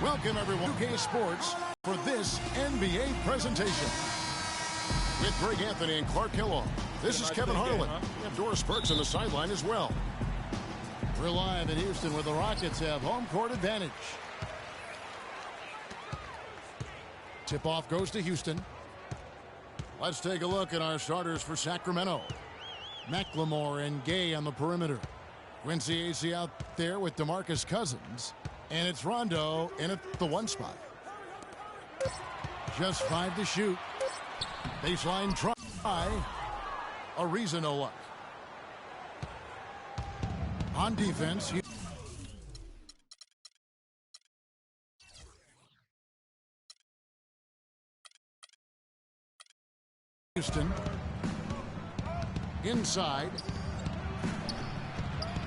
Welcome, everyone, to UK Sports for this NBA presentation. With Greg Anthony and Clark Kellogg, this is Kevin Harlan. We have Doris Burks on the sideline as well. We're live in Houston where the Rockets have home court advantage. Tip-off goes to Houston. Let's take a look at our starters for Sacramento. McLemore and Gay on the perimeter. Quincy Acy out there with DeMarcus Cousins. And it's Rondo in at the 1 spot. Just 5 to shoot. Baseline try. Ariza no luck. On defense. Houston. Inside.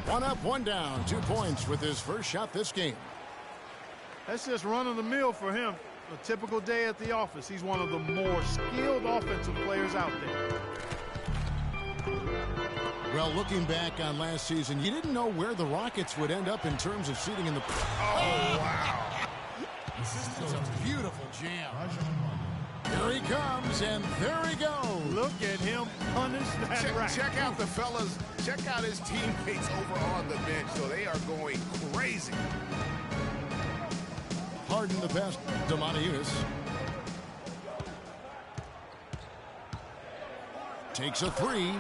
1 up, 1 down. 2 points with his first shot this game. That's just run-of-the-mill for him. A typical day at the office. He's one of the more skilled offensive players out there. Well, looking back on last season, you didn't know where the Rockets would end up in terms of seeding in the... Oh, wow. It's a beautiful jam. Here he comes, and there he goes. Look at him punish that rack. Check out the fellas. Check out his teammates over on the bench. So they are going crazy. Harden the pass to Montius. Takes a 3.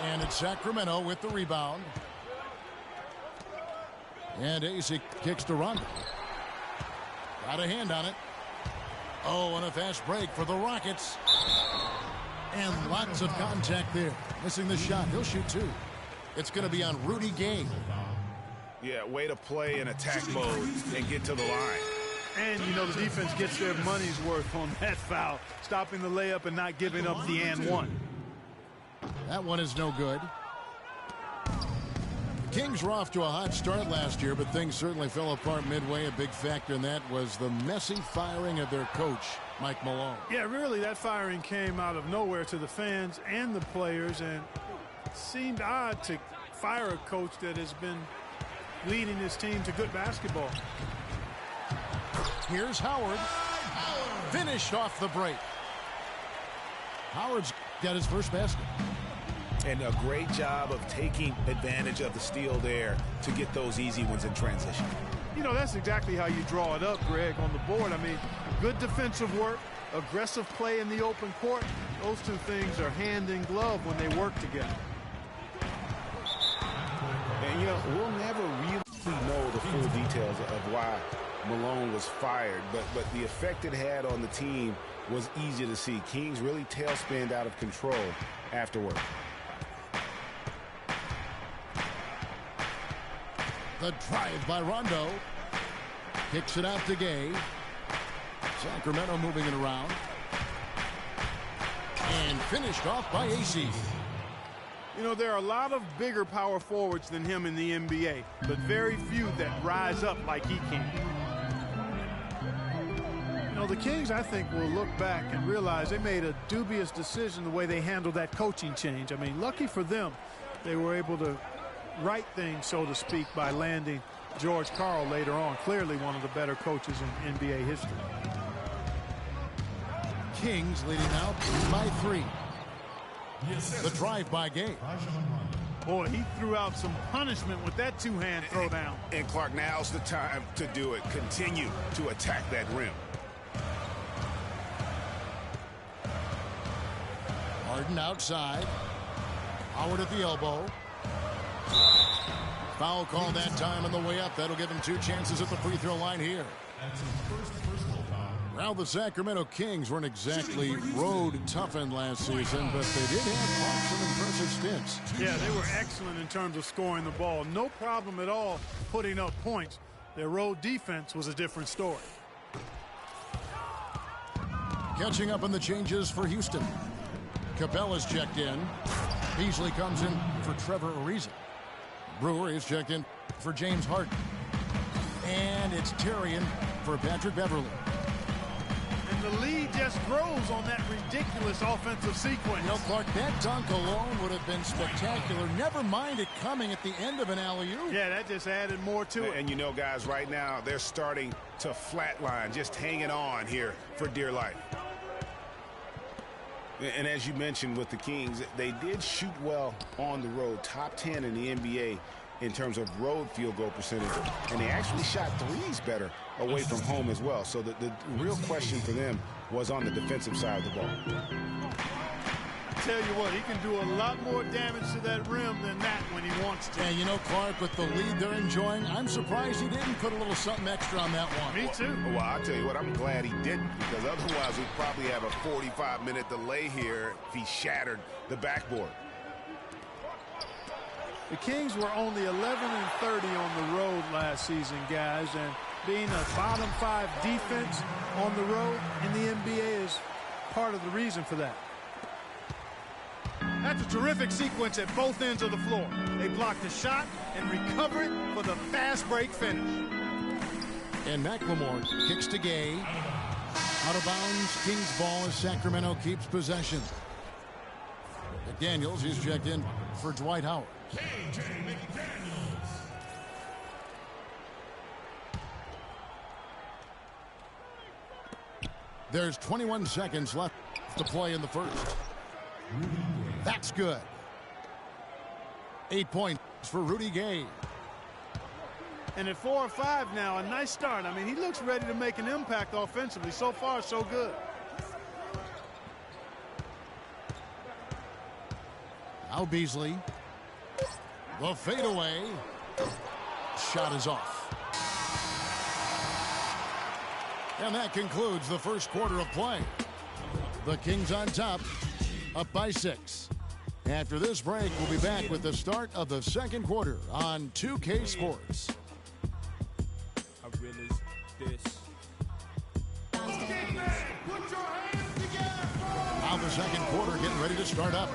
And it's Sacramento with the rebound. And Acy kicks to Rondo. Got a hand on it. Oh, and a fast break for the Rockets. And lots of contact there. Missing the shot. He'll shoot 2. It's going to be on Rudy Gay. Yeah, way to play in attack mode and get to the line. And, you know, the defense gets their money's worth on that foul. Stopping the layup and not giving up the and one. That one is no good. The Kings were off to a hot start last year, but things certainly fell apart midway. A big factor in that was the messy firing of their coach, Mike Malone. Yeah, really, that firing came out of nowhere to the fans and the players, and it seemed odd to fire a coach that has been leading his team to good basketball. Here's Howard. Finished off the break. Howard's got his first basket. And a great job of taking advantage of the steal there to get those easy ones in transition. You know, that's exactly how you draw it up, Greg, on the board. I mean, good defensive work, aggressive play in the open court. Those two things are hand in glove when they work together. And, you know, we'll never really know the full details of why Malone was fired, but the effect it had on the team was easy to see. Kings really tailspinned out of control afterward. The drive by Rondo. Kicks it out to Gay. Sacramento moving it around. And finished off by Acy. You know, there are a lot of bigger power forwards than him in the NBA, but very few that rise up like he can. You know, the Kings, I think, will look back and realize they made a dubious decision the way they handled that coaching change. I mean, lucky for them, they were able to right things, so to speak, by landing George Karl later on. Clearly one of the better coaches in NBA history. Kings leading out by 3. The drive by Gay. Boy, he threw out some punishment with that two-hand throwdown. And Clark, now's the time to do it. Continue to attack that rim. Harden outside. Howard at the elbow. Foul call that time on the way up. That'll give him 2 chances at the free throw line here. Well, the Sacramento Kings weren't exactly road toughened last season, but they did have some impressive stints. Yeah, they were excellent in terms of scoring the ball. No problem at all putting up points. Their road defense was a different story. Catching up on the changes for Houston. Capella's checked in. Beasley comes in for Trevor Ariza. Brewer is checked in for James Harden. And it's Terrian for Patrick Beverly. And and the lead just grows on that ridiculous offensive sequence. You know, Clark, that dunk alone would have been spectacular. Never mind it coming at the end of an alley-oop. Yeah, that just added more to it. And you know, guys, right now they're starting to flatline, just hanging on here for dear life. And as you mentioned with the Kings, they did shoot well on the road, top 10 in the NBA in terms of road field goal percentage, and they actually shot threes better away from home as well. So the real question for them was on the defensive side of the ball. Tell you what, he can do a lot more damage to that rim than that when he wants to. And you know, Clark, with the lead they're enjoying, I'm surprised he didn't put a little something extra on that one. Me too. Well, I'll tell you what, I'm glad he didn't, because otherwise we'd probably have a 45-minute delay here if he shattered the backboard. The Kings were only 11-30 on the road last season, guys, and being a bottom 5 defense on the road in the NBA is part of the reason for that. That's a terrific sequence at both ends of the floor. They block the shot and recover it for the fast break finish. And McLemore kicks to Gay. Out of bounds, Kings ball as Sacramento keeps possession. McDaniels is checked in for Dwight Howard. There's 21 seconds left to play in the first. That's good. 8 points for Rudy Gay. And at 4 or 5 now, a nice start. I mean, he looks ready to make an impact offensively. So far, so good. Now Beasley. The fadeaway. Shot is off. And that concludes the first quarter of play. The Kings on top, up by 6. After this break, we'll be back with the start of the second quarter on 2K Sports. I realize this. Now the second quarter getting ready to start up.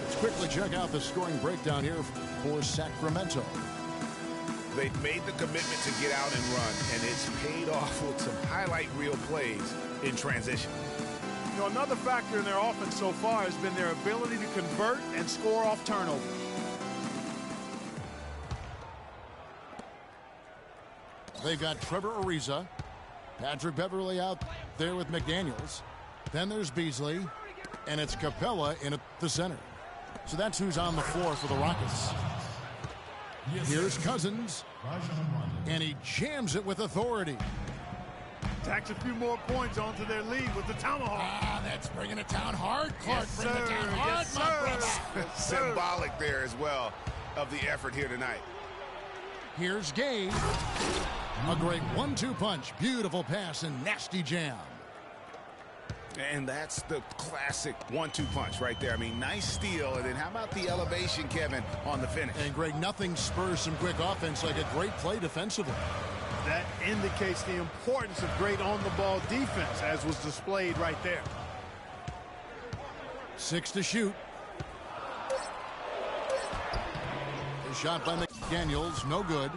Let's quickly check out the scoring breakdown here for Sacramento. They've made the commitment to get out and run, and it's paid off with some highlight reel plays in transition. You know, another factor in their offense so far has been their ability to convert and score off turnovers. They've got Trevor Ariza, Patrick Beverly out there with McDaniels. Then there's Beasley, and it's Capella in at the center. So that's who's on the floor for the Rockets. Here's Cousins, and he jams it with authority. Tacks a few more points onto their lead with the tomahawk. Ah, that's bringing it down hard, Clark. Yes, Bring it down hard, yes, my brother. Yes, Symbolic there as well of the effort here tonight. Here's Gay. A great 1-2 punch. Beautiful pass and nasty jam. And that's the classic 1-2 punch right there. I mean, nice steal. And then how about the elevation, Kevin, on the finish? And Greg, nothing spurs some quick offense like a great play defensively. That indicates the importance of great on-the-ball defense, as was displayed right there. 6 to shoot. A shot by McDaniels, no good.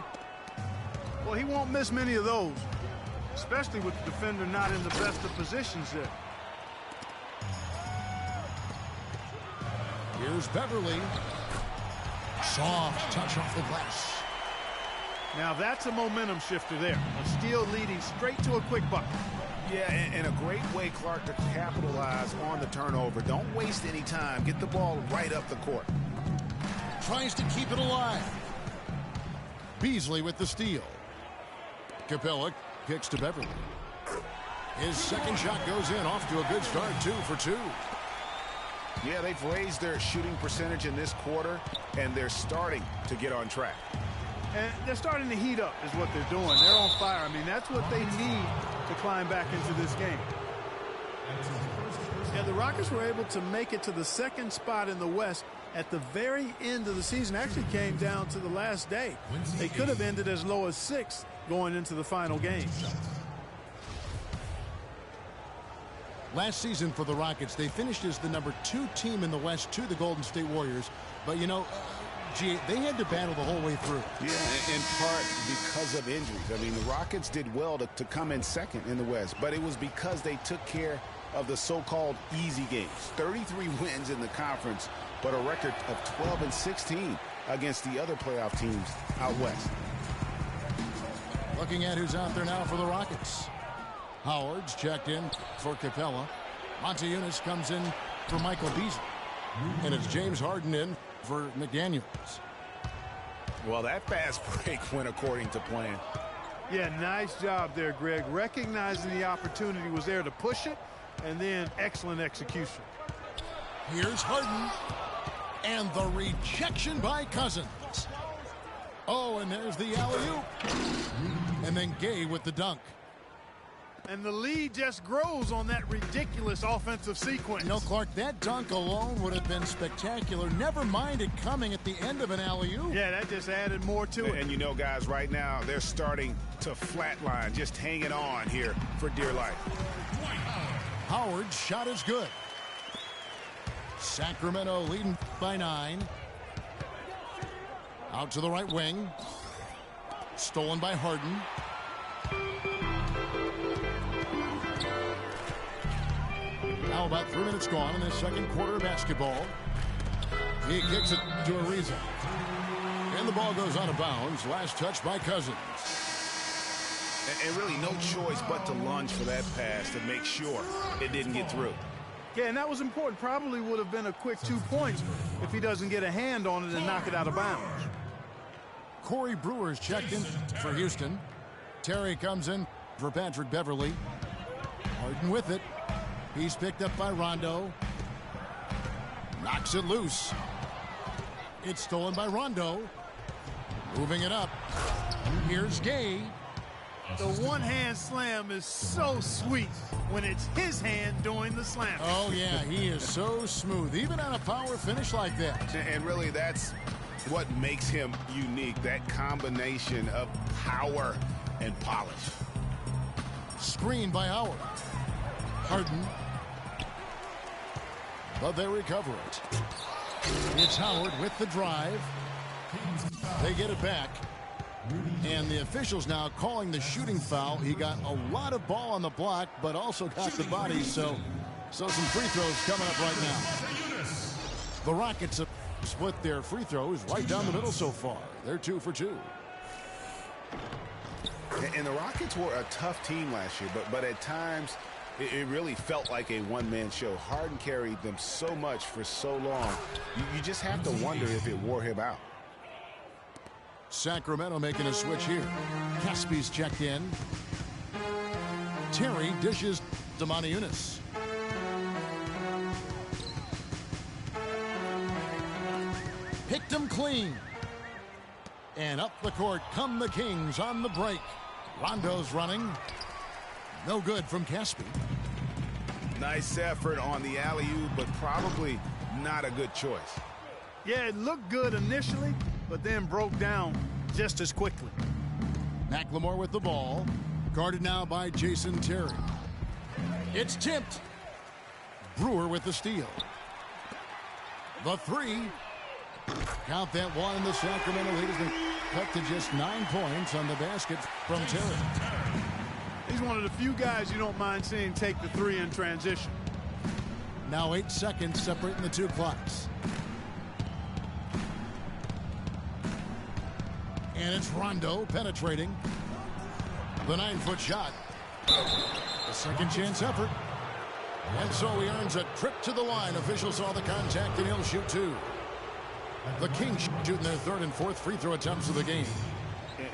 Well, he won't miss many of those, especially with the defender not in the best of positions there. Here's Beverly. Soft touch off the glass. Now that's a momentum shifter there. A steal leading straight to a quick bucket. Yeah, and a great way, Clark, to capitalize on the turnover. Don't waste any time. Get the ball right up the court. Tries to keep it alive. Beasley with the steal. Capella kicks to Beverly. His second shot goes in, off to a good start, 2 for 2. Yeah, they've raised their shooting percentage in this quarter, and they're starting to get on track. And they're starting to heat up is what they're doing. They're on fire. I mean, that's what they need to climb back into this game. Yeah, the Rockets were able to make it to the second spot in the West at the very end of the season. Actually came down to the last day. They could have ended as low as 6th going into the final game. Last season for the Rockets, they finished as the number 2 team in the West to the Golden State Warriors. But, you know, Gee, they had to battle the whole way through. Yeah, in part because of injuries. I mean, the Rockets did well to come in second in the West, but it was because they took care of the so-called easy games. 33 wins in the conference, but a record of 12-16 against the other playoff teams out West. Looking at who's out there now for the Rockets. Howard's checked in for Capella. Montezumas comes in for Michael Beasley. And it's James Harden in for McDaniels. Well, that fast break went according to plan. Yeah, nice job there, Greg. Recognizing the opportunity was there to push it, and then excellent execution. Here's Harden. And the rejection by Cousins. Oh, and there's the alley-oop. And then Gay with the dunk. And the lead just grows on that ridiculous offensive sequence. You know, Clark, that dunk alone would have been spectacular. Never mind it coming at the end of an alley-oop. Yeah, that just added more to it. And you know, guys, right now, they're starting to flatline, just hanging on here for dear life. Howard's shot is good. Sacramento leading by 9. Out to the right wing. Stolen by Harden. Now about 3 minutes gone in the second quarter of basketball. He kicks it to Ariza. And the ball goes out of bounds. Last touch by Cousins. And really no choice but to lunge for that pass to make sure it didn't get through. Yeah, and that was important. Probably would have been a quick 2 points if he doesn't get a hand on it and knock it out of bounds. Corey Brewer's checked in for Houston. Terry comes in for Patrick Beverly. Harden with it. He's picked up by Rondo. Knocks it loose. It's stolen by Rondo. Moving it up. Here's Gay. The one-hand slam is so sweet when it's his hand doing the slam. Oh, yeah, he is so smooth, even on a power finish like that. And really, that's what makes him unique, that combination of power and polish. Screen by Howard. Harden. But they recover it. It's Howard with the drive. They get it back. And the officials now calling the shooting foul. He got a lot of ball on the block, but also got the body, so some free throws coming up right now. The Rockets have split their free throws right down the middle so far. They're 2 for 2. And the Rockets were a tough team last year, but at times it really felt like a one-man show. Harden carried them so much for so long. You just have to wonder if it wore him out. Sacramento making a switch here. Caspi's checked in. Terry dishes to Montezumas. Picked him clean. And up the court come the Kings on the break. Rondo's running. No good from Caspi. Nice effort on the alley-oop, but probably not a good choice. Yeah, it looked good initially, but then broke down just as quickly. McLemore with the ball. Guarded now by Jason Terry. It's tipped. Brewer with the steal. The 3. Count that one, and the Sacramento lead has been cut to just 9 points on the basket from Terry. He's one of the few guys you don't mind seeing take the 3 in transition. Now 8 seconds separating the 2 clocks. And it's Rondo penetrating. The 9-foot shot. A second chance effort. And so he earns a trip to the line. Officials saw the contact and he'll shoot 2. The Kings shooting their 3rd and 4th free throw attempts of the game.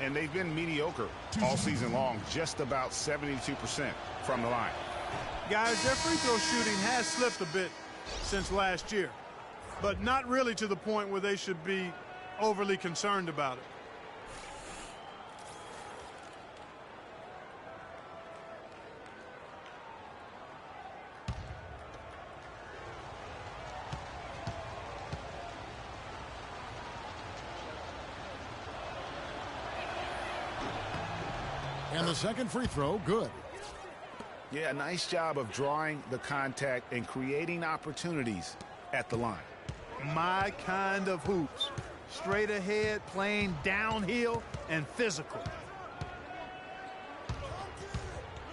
And they've been mediocre all season long, just about 72% from the line. Guys, their free throw shooting has slipped a bit since last year, but not really to the point where they should be overly concerned about it. And the second free throw, good. Yeah, nice job of drawing the contact and creating opportunities at the line. My kind of hoops. straight ahead, playing downhill, and physical.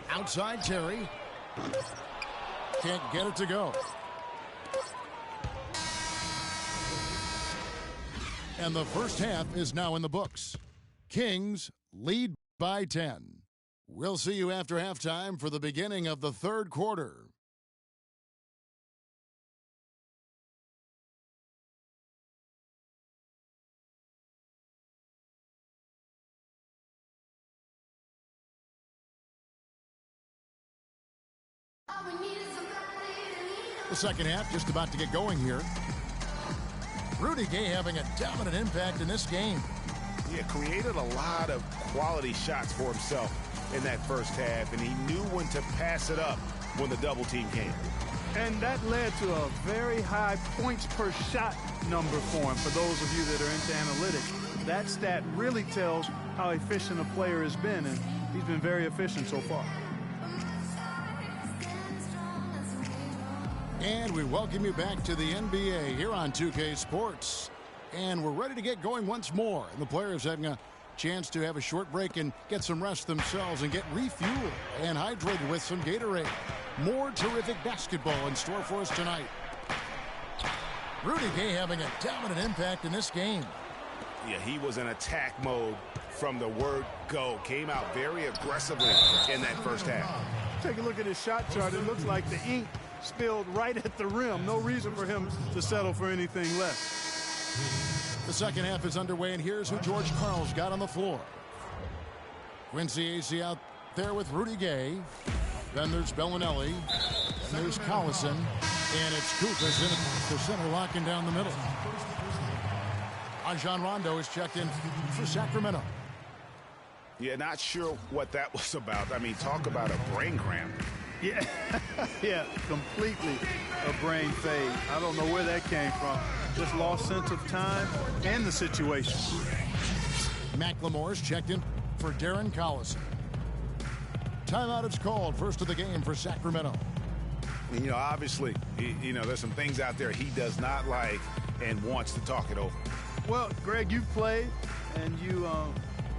Outside Terry. Can't get it to go. And the first half is now in the books. Kings lead by 10. We'll see you after halftime for the beginning of the third quarter. The second half just about to get going here. Rudy Gay having a dominant impact in this game. Yeah, created a lot of quality shots for himself in that first half, and he knew when to pass it up when the double team came. And that led to a very high points per shot number for him. For those of you that are into analytics, that stat really tells how efficient a player has been, and he's been very efficient so far. And we welcome you back to the NBA here on 2K Sports. And we're ready to get going once more. And the players having a chance to have a short break and get some rest themselves and get refueled and hydrated with some Gatorade. More terrific basketball in store for us tonight. Rudy Gay having a dominant impact in this game. Yeah, he was in attack mode from the word go. Came out very aggressively in that first half. Take a look at his shot chart. It looks like the ink spilled right at the rim. No reason for him to settle for anything less. The second half is underway, and here's who George Karl's got on the floor. Quincy Acy out there with Rudy Gay. Then there's Bellinelli. Then there's Collison. And it's Kufas in at the center, locking down the middle. Rajon Rondo is checked in for Sacramento. Yeah, not sure what that was about. I mean, talk about a brain cramp. Yeah, yeah, completely a brain fade. I don't know where that came from. Just lost sense of time and the situation. McLemore's checked in for Darren Collison. Timeout is called, first of the game for Sacramento. You know, obviously, there's some things out there he does not like and wants to talk it over. Well, Greg, you've played and you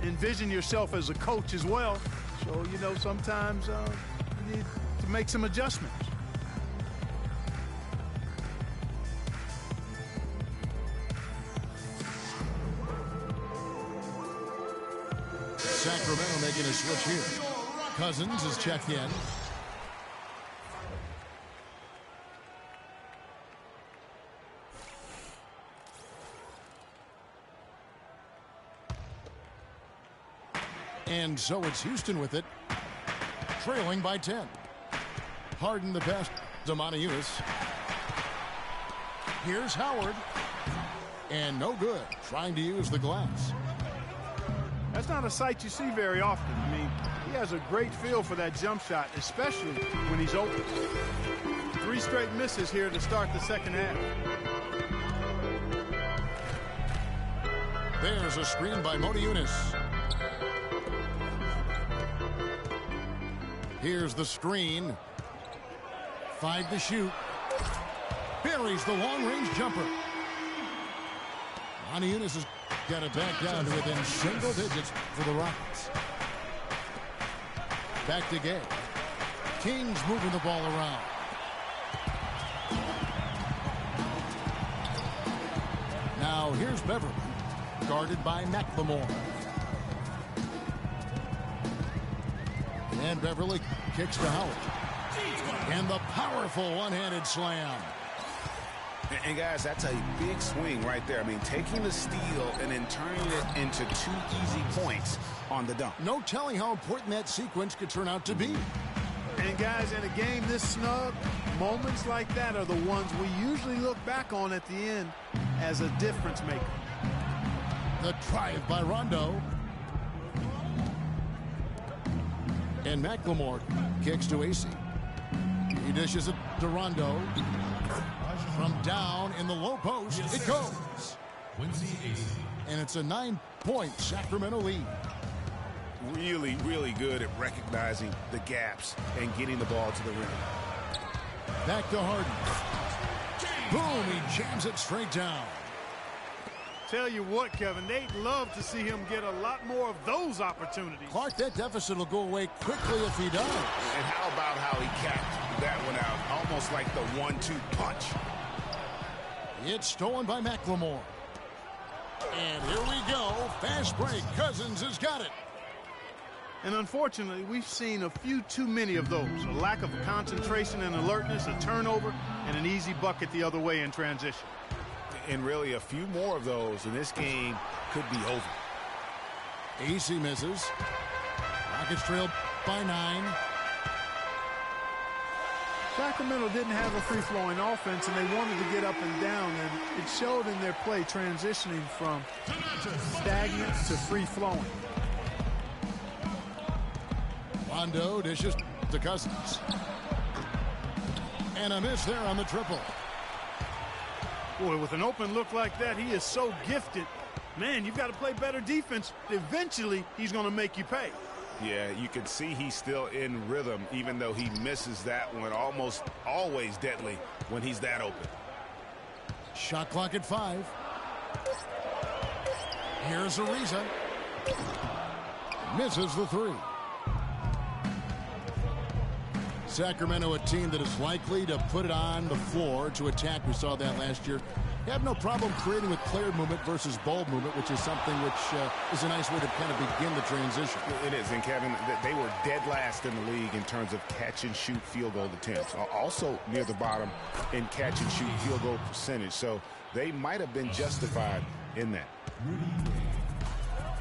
envision yourself as a coach as well. So, sometimes you need to make some adjustments. Sacramento making a switch here. Cousins is checked in. And so it's Houston with it, trailing by 10. Harden the pass to Montejunas. Here's Howard. And no good, trying to use the glass. That's not a sight you see very often. I mean, he has a great feel for that jump shot, especially when he's open. 3 straight misses here to start the second half. There's a screen by Montejunas. Here's the screen. 5 to shoot. Buries the long-range jumper. Montejunas has got it back down to within single digits for the Rockets. Back to Gay. Kings moving the ball around. Now here's Beverly, guarded by McLemore. And Beverly kicks to Howard. And the powerful one-handed slam. And guys, that's a big swing right there. I mean, taking the steal and then turning it into 2 easy points on the dunk. No telling how important that sequence could turn out to be. And guys, in a game this snug, moments like that are the ones we usually look back on at the end as a difference maker. The drive by Rondo. And McLemore kicks to Acy. He dishes it to Rondo. From down in the low post, it goes. And it's a 9-point Sacramento lead. Really, really good at recognizing the gaps and getting the ball to the rim. Back to Harden. Boom, he jams it straight down. Tell you what, Kevin, they'd love to see him get a lot more of those opportunities. Clark, that deficit will go away quickly if he does. And how about how he capped that one out? Almost like the 1-2 punch. It's stolen by McLemore. And here we go. Fast break. Cousins has got it. And unfortunately, we've seen a few too many of those. A lack of concentration and alertness, a turnover, and an easy bucket the other way in transition. And really a few more of those, and this game could be over. AC misses. Rockets trail by 9. Sacramento didn't have a free-flowing offense, and they wanted to get up and down, and it showed in their play transitioning from stagnant to free-flowing. Rondo dishes to Cousins. And a miss there on the triple. Boy, with an open look like that, he is so gifted. Man, you've got to play better defense. Eventually, he's going to make you pay. Yeah, you can see he's still in rhythm, even though he misses that one almost always deadly when he's that open. Shot clock at 5. Here's Ariza. Misses the 3. Sacramento, a team that is likely to put it on the floor to attack. We saw that last year. They have no problem creating with player movement versus ball movement, which is something which is a nice way to kind of begin the transition. It is, and Kevin, they were dead last in the league in terms of catch-and-shoot field goal attempts. Also near the bottom in catch-and-shoot field goal percentage. So they might have been justified in that.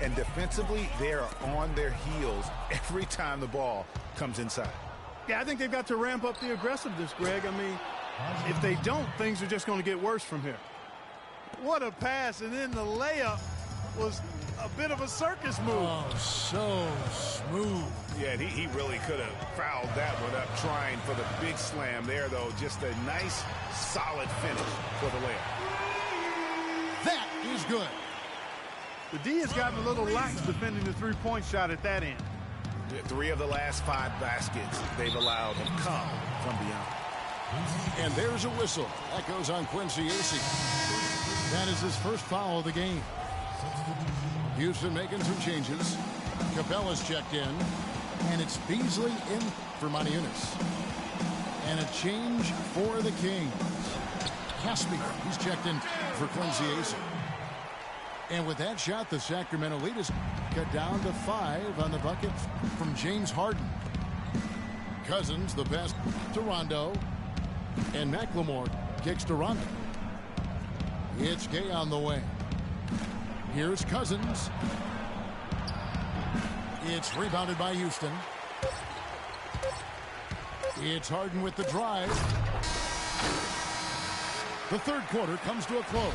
And defensively, they are on their heels every time the ball comes inside. Yeah, I think they've got to ramp up the aggressiveness, Greg. I mean, if they don't, things are just going to get worse from here. What a pass, and then the layup was a bit of a circus move. Oh, so smooth. Yeah, and he really could have fouled that one up trying for the big slam there, though. Just a nice, solid finish for the layup. That is good. The D has gotten a little lax defending the three-point shot at that end. 3 of the last 5 baskets they've allowed have come from beyond. And there's a whistle. That goes on Quincy Acey. That is his first foul of the game. Houston making some changes. Capella's checked in. And it's Beasley in for Maniunas. And a change for the Kings. Caspi, he's checked in for Quincy Acey. And with that shot, the Sacramento lead is cut down to 5 on the bucket from James Harden. Cousins, the pass to Rondo. And McLemore kicks to Rondo. It's Gay on the way. Here's Cousins. It's rebounded by Houston. It's Harden with the drive. The third quarter comes to a close.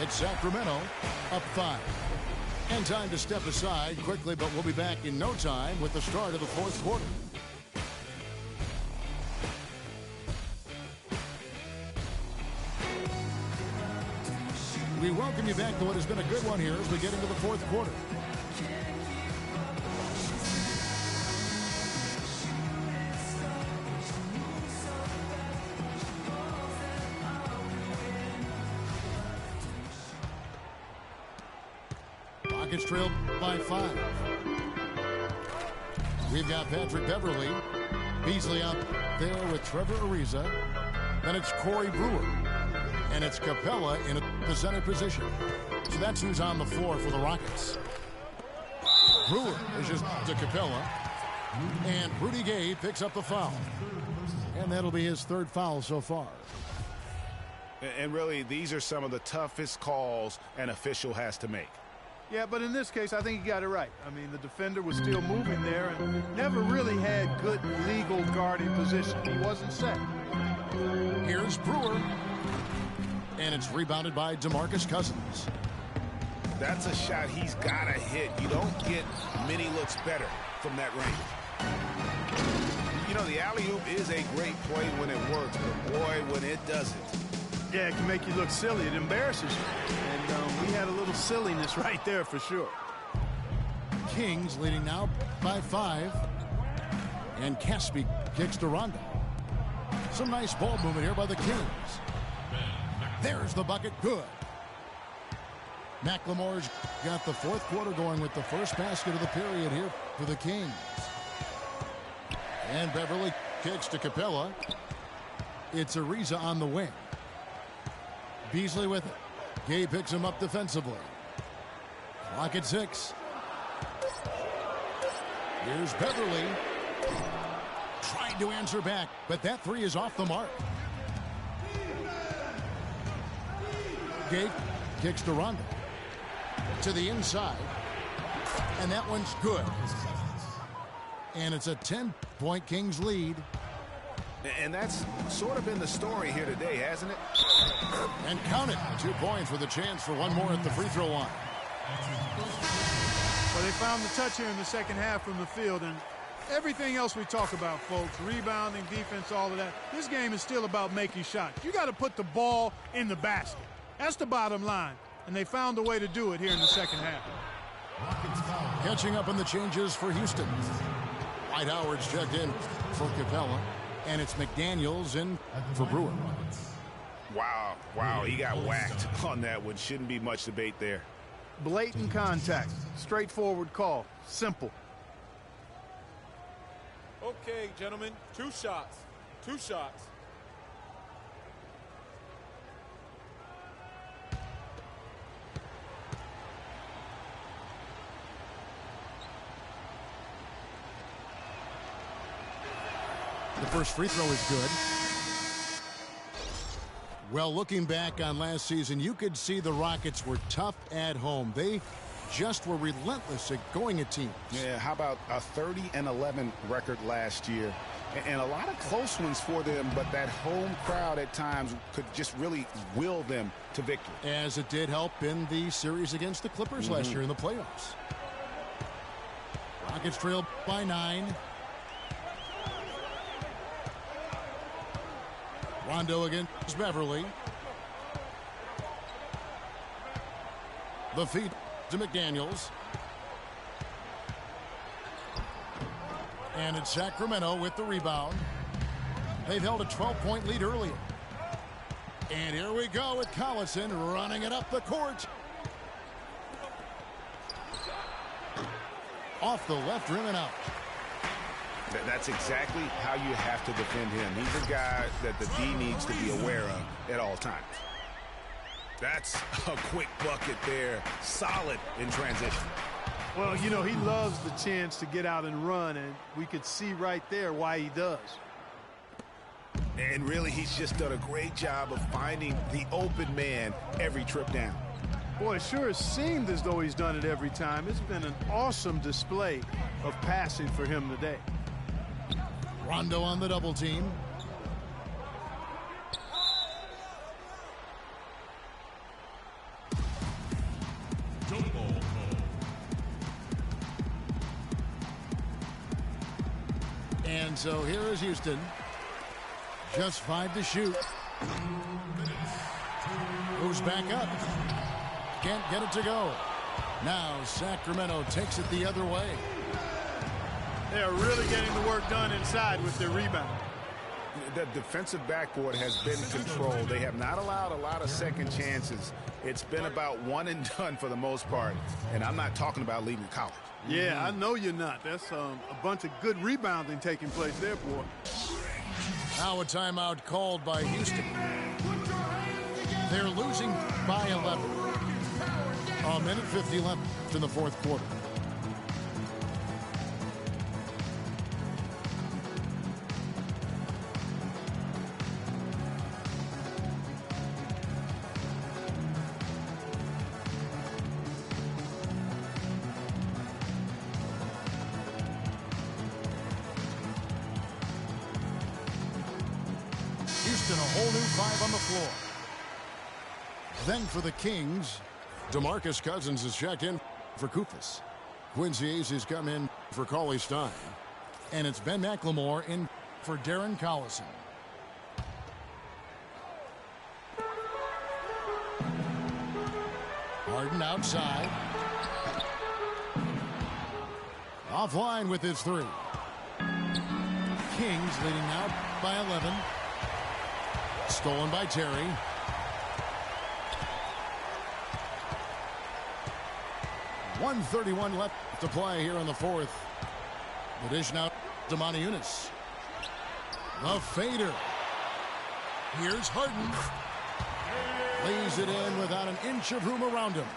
It's Sacramento up 5. And time to step aside quickly, but we'll be back in no time with the start of the fourth quarter. We welcome you back to what has been a good one here as we get into the fourth quarter. Rockets trailed by 5. We've got Patrick Beverly. Beasley out there with Trevor Ariza. Then it's Corey Brewer. And it's Capella in the center position. So that's who's on the floor for the Rockets. Brewer is just to Capella. And Rudy Gay picks up the foul. And that'll be his third foul so far. And really, these are some of the toughest calls an official has to make. Yeah, but in this case, I think he got it right. I mean, the defender was still moving there and never really had good legal guarding position. He wasn't set. Here's Brewer. And it's rebounded by DeMarcus Cousins. That's a shot he's got to hit. You don't get many looks better from that range. You know, the alley-oop is a great play when it works, but boy, when it doesn't. Yeah, it can make you look silly. It embarrasses you. And we had a little silliness right there for sure. Kings leading now by 5. And Caspi kicks to Rondo. Some nice ball movement here by the Kings. There's the bucket. Good. McLemore's got the fourth quarter going with the first basket of the period here for the Kings. And Beverly kicks to Capella. It's Ariza on the wing. Beasley with it. Gay picks him up defensively. Clock at 6. Here's Beverly. Trying to answer back, but that three is off the mark. Gay kicks to Rondo. To the inside. And that one's good. And it's a 10-point Kings lead. And that's sort of been the story here today, hasn't it? And count it. 2 points with a chance for one more at the free throw line. Well, they found the touch here in the second half from the field, and everything else we talk about, folks, rebounding, defense, all of that, this game is still about making shots. You got to put the ball in the basket. That's the bottom line, and they found a way to do it here in the second half. Catching up on the changes for Houston. Dwight Howard's checked in for Capella, and it's McDaniels in for Brewer. Wow, he got whacked on that one. Shouldn't be much debate there. Blatant contact, straightforward call, simple. Okay, gentlemen, 2 shots. 2 shots. The first free throw is good. Well, looking back on last season, you could see the Rockets were tough at home. They just were relentless at going at teams. Yeah, how about a 30-11 record last year? And a lot of close ones for them, but that home crowd at times could just really will them to victory. As it did help in the series against the Clippers last year in the playoffs. Rockets trail by 9. Rondo against Beverly. The feed to McDaniels. And it's Sacramento with the rebound. They've held a 12-point lead earlier. And here we go with Collison running it up the court. Off the left rim and out. That's exactly how you have to defend him. He's a guy that the D needs to be aware of at all times. That's a quick bucket there. Solid in transition. Well, you know, he loves the chance to get out and run, and we could see right there why he does. And really, he's just done a great job of finding the open man every trip down. Boy, it sure has seemed as though he's done it every time. It's been an awesome display of passing for him today. Rondo on the double team. And so here is Houston. Just 5 to shoot. Moves back up. Can't get it to go. Now Sacramento takes it the other way. They are really getting the work done inside with their rebound. The defensive backboard has been controlled. They have not allowed a lot of second chances. It's been about one and done for the most part. And I'm not talking about leaving college. Yeah, I know you're not. That's a bunch of good rebounding taking place there, boy. Now a timeout called by Houston. They're losing by 11. A minute 50 left in the fourth quarter. Houston, a whole new 5 on the floor. Then for the Kings, DeMarcus Cousins is checked in for Koufos. Quincy Aces come in for Cauley Stein. And it's Ben McLemore in for Darren Collison. Harden outside. Offline with his 3. Kings leading out by 11. Stolen by Terry. 1:31 left to play here in the fourth. The dish now to Yunus. The fader. Here's Harden. Lays it in without an inch of room around him.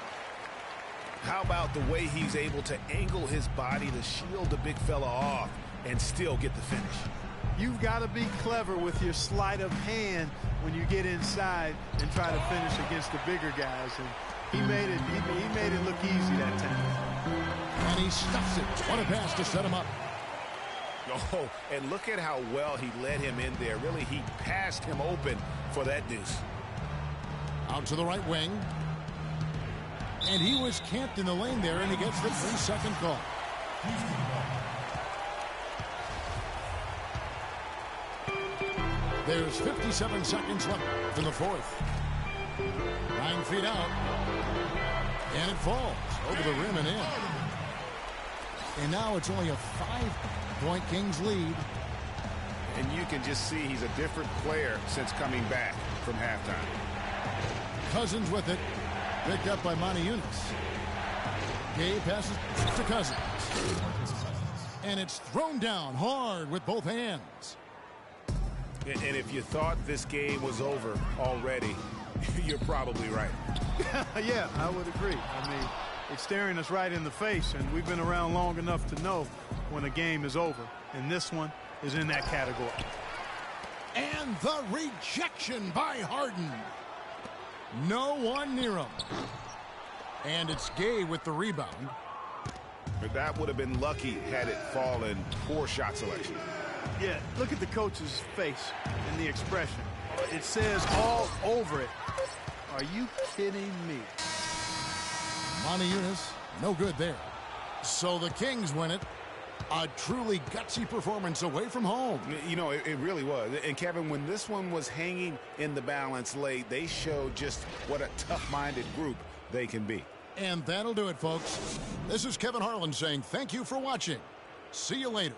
How about the way he's able to angle his body to shield the big fella off and still get the finish? You've got to be clever with your sleight of hand when you get inside and try to finish against the bigger guys. And he made it look easy that time. And he stuffs it. What a pass to set him up. Oh, and look at how well he led him in there. Really, he passed him open for that deuce. Out to the right wing. And he was camped in the lane there, and he gets the 3-second call. There's 57 seconds left in the fourth. 9 feet out. And it falls over the rim and in. And now it's only a 5-point Kings lead. And you can just see he's a different player since coming back from halftime. Cousins with it. Picked up by Yunus. Gay passes to Cousins. And it's thrown down hard with both hands. And if you thought this game was over already, you're probably right. Yeah, I would agree. I mean, it's staring us right in the face, and we've been around long enough to know when a game is over. And this one is in that category. And the rejection by Harden. No one near him. And it's Gay with the rebound. But that would have been lucky had it fallen. Poor shot selection. Yeah, look at the coach's face and the expression. It says all over it. Are you kidding me? Yunus, no good there. So the Kings win it. A truly gutsy performance away from home. You know, it really was. And, Kevin, when this one was hanging in the balance late, they showed just what a tough-minded group they can be. And that'll do it, folks. This is Kevin Harlan saying thank you for watching. See you later.